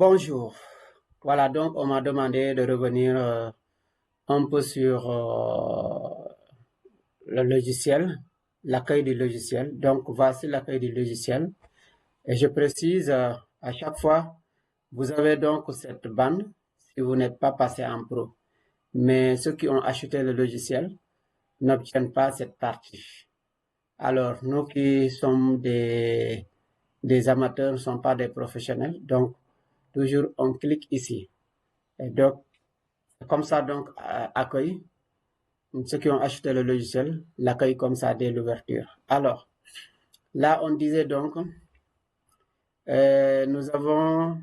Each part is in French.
Bonjour. Voilà, donc on m'a demandé de revenir un peu sur le logiciel, l'accueil du logiciel. Donc voici l'accueil du logiciel. Et je précise, à chaque fois, vous avez donc cette bande si vous n'êtes pas passé en pro. Mais ceux qui ont acheté le logiciel n'obtiennent pas cette partie. Alors, nous qui sommes des amateurs, ne sommes pas des professionnels, donc toujours on clique ici. Et donc, comme ça, donc, accueil, ceux qui ont acheté le logiciel, l'accueil comme ça dès l'ouverture. Alors, là, on disait donc, nous avons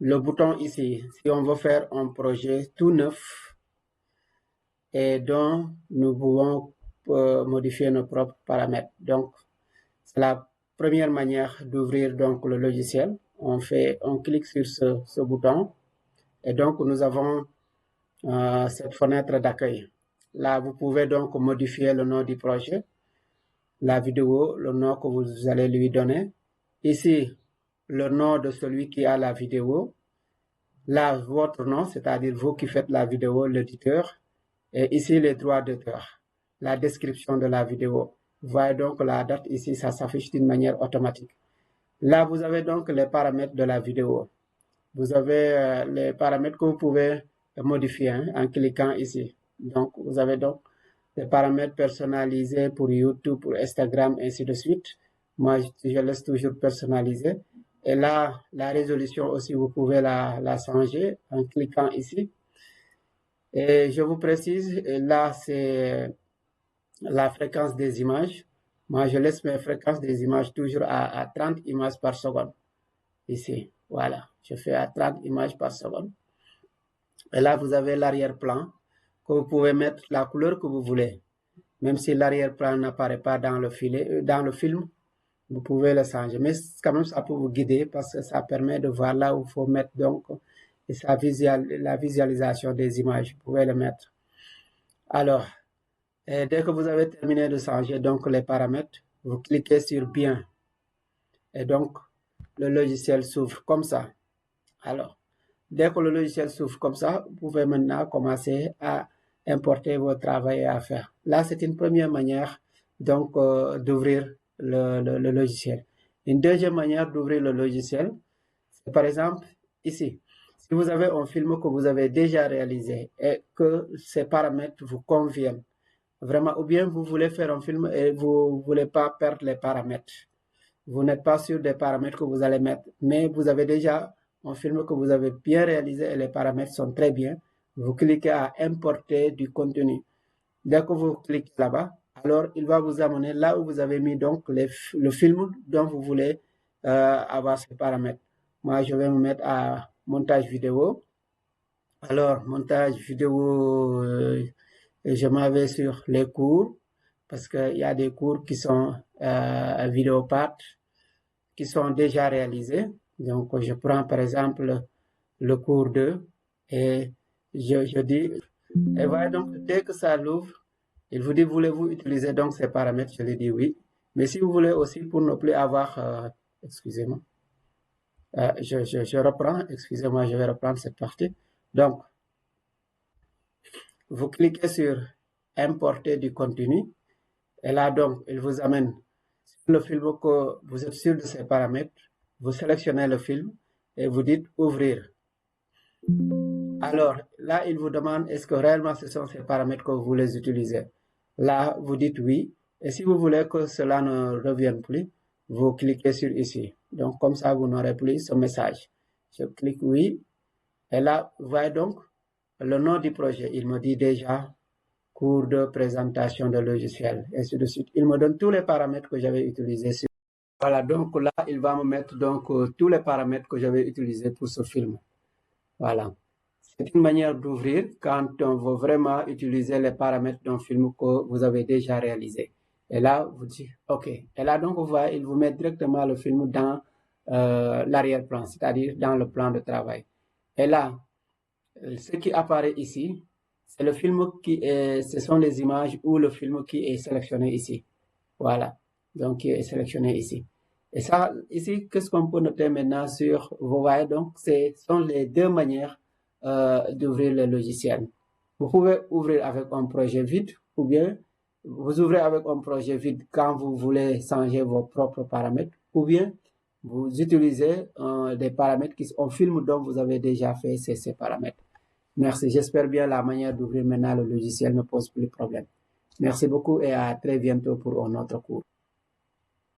le bouton ici. Si on veut faire un projet tout neuf et dont nous pouvons modifier nos propres paramètres. Donc, c'est la première manière d'ouvrir donc le logiciel. On clique sur ce bouton et donc nous avons cette fenêtre d'accueil. Là, vous pouvez donc modifier le nom du projet, la vidéo, le nom que vous allez lui donner. Ici, le nom de celui qui a la vidéo. Là, votre nom, c'est-à-dire vous qui faites la vidéo, l'éditeur. Et ici, les droits d'auteur, la description de la vidéo. Vous voyez donc la date ici, ça s'affiche d'une manière automatique. Là, vous avez donc les paramètres de la vidéo. Vous avez les paramètres que vous pouvez modifier en cliquant ici. Donc, vous avez donc des paramètres personnalisés pour YouTube, pour Instagram, ainsi de suite. Moi, je laisse toujours personnaliser. Et là, la résolution aussi, vous pouvez la changer en cliquant ici. Et je vous précise, là, c'est la fréquence des images. Moi, je laisse mes fréquences des images toujours à 30 images par seconde. Ici, voilà. Je fais à 30 images par seconde. Et là, vous avez l'arrière-plan que vous pouvez mettre la couleur que vous voulez. Même si l'arrière-plan n'apparaît pas dans le film, vous pouvez le changer. Mais quand même, ça peut vous guider parce que ça permet de voir là où il faut mettre donc la visualisation des images. Vous pouvez le mettre. Alors, dès que vous avez terminé de changer donc les paramètres, vous cliquez sur Bien. Et donc, le logiciel s'ouvre comme ça. Alors, dès que le logiciel s'ouvre comme ça, vous pouvez maintenant commencer à importer vos travail à faire. Là, c'est une première manière donc d'ouvrir le logiciel. Une deuxième manière d'ouvrir le logiciel, c'est par exemple ici. Si vous avez un film que vous avez déjà réalisé et que ces paramètres vous conviennent, vraiment, ou bien vous voulez faire un film et vous ne voulez pas perdre les paramètres. Vous n'êtes pas sûr des paramètres que vous allez mettre, mais vous avez déjà un film que vous avez bien réalisé et les paramètres sont très bien. Vous cliquez à importer du contenu. Dès que vous cliquez là-bas, alors il va vous amener là où vous avez mis donc le film dont vous voulez avoir ces paramètres. Moi, je vais me mettre à montage vidéo. Alors, montage vidéo, je m'en vais sur les cours parce qu'il y a des cours qui sont vidéopathes qui sont déjà réalisés. Donc, je prends par exemple le cours 2 et je dis, et voilà, donc dès que ça l'ouvre, il vous dit, voulez-vous utiliser donc ces paramètres? Je lui dis oui. Mais si vous voulez aussi pour ne plus avoir, excusez-moi, je reprends, excusez-moi, je vais reprendre cette partie. Donc, vous cliquez sur importer du contenu et là donc, il vous amène sur le film que vous êtes sûr de ces paramètres. Vous sélectionnez le film et vous dites ouvrir. Alors là, il vous demande est-ce que réellement ce sont ces paramètres que vous voulez utiliser. Là, vous dites oui. Et si vous voulez que cela ne revienne plus, vous cliquez sur ici. Donc comme ça, vous n'aurez plus ce message. Je clique oui. Et là, vous voyez donc le nom du projet. Il me dit déjà cours de présentation de logiciel, et ainsi de suite. Il me donne tous les paramètres que j'avais utilisés. Voilà, donc là, il va me mettre donc tous les paramètres que j'avais utilisés pour ce film. Voilà. C'est une manière d'ouvrir quand on veut vraiment utiliser les paramètres d'un film que vous avez déjà réalisé. Et là, vous dites OK. Et là, donc, vous voyez, il vous met directement le film dans l'arrière-plan, c'est-à-dire dans le plan de travail. Et là, ce qui apparaît ici, c'est le film ce sont les images ou le film qui est sélectionné ici. Voilà. Donc, qui est sélectionné ici. Et ça, ici, qu'est-ce qu'on peut noter maintenant sur, vous voyez, donc, ce sont les deux manières d'ouvrir le logiciel. Vous pouvez ouvrir avec un projet vide ou bien vous ouvrez avec un projet vide quand vous voulez changer vos propres paramètres ou bien vous utilisez des paramètres qui sont un film dont vous avez déjà fait ces paramètres. Merci. J'espère bien la manière d'ouvrir maintenant le logiciel ne pose plus de problème. Merci beaucoup et à très bientôt pour un autre cours.